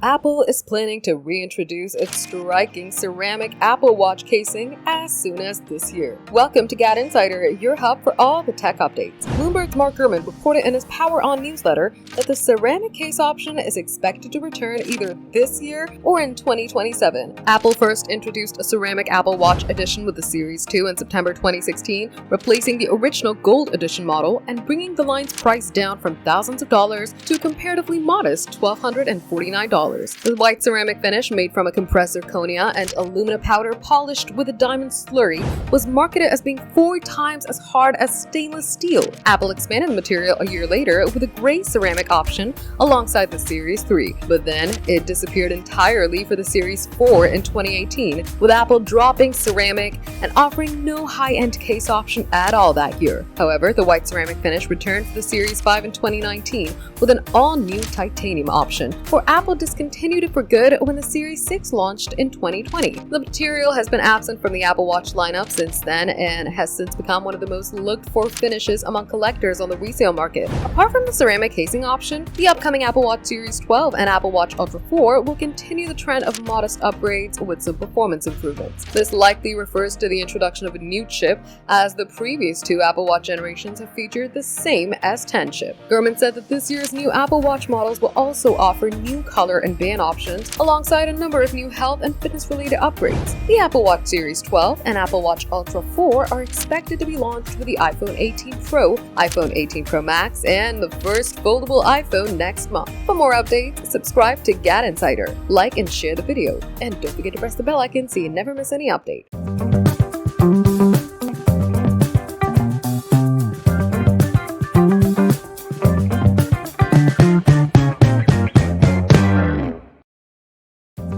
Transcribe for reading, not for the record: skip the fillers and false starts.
Apple is planning to reintroduce its striking ceramic Apple Watch casing as soon as this year. Welcome to GadInsider, your hub for all the tech updates. Bloomberg's Mark Gurman reported in his Power On newsletter that the ceramic case option is expected to return either this year or in 2027. Apple first introduced a ceramic Apple Watch edition with the Series 2 in September 2016, replacing the original Gold Edition model and bringing the line's price down from thousands of dollars to a comparatively modest $1,249. The white ceramic finish, made from a compressor cornea and alumina powder polished with a diamond slurry, was marketed as being 4 times as hard as stainless steel. Apple expanded the material a year later with a gray ceramic option alongside the Series 3, but then it disappeared entirely for the Series 4 in 2018, with Apple dropping ceramic and offering no high-end case option at all that year. However, the white ceramic finish returned for the Series 5 in 2019 with an all-new titanium option, for Apple discontinued it for good when the Series 6 launched in 2020. The material has been absent from the Apple Watch lineup since then and has since become one of the most looked-for finishes among collectors on the resale market. Apart from the ceramic casing option, the upcoming Apple Watch Series 12 and Apple Watch Ultra 4 will continue the trend of modest upgrades with some performance improvements. This likely refers to the introduction of a new chip, as the previous 2 Apple Watch generations have featured the same S10 chip. Gurman said that this year's new Apple Watch models will also offer new color and band options, alongside a number of new health and fitness-related upgrades. The Apple Watch Series 12 and Apple Watch Ultra 4 are expected to be launched with the iPhone 18 Pro, iPhone 18 Pro Max, and the first foldable iPhone next month. For more updates, subscribe to GadInsider, like and share the video, and don't forget to press the bell icon so you never miss any update.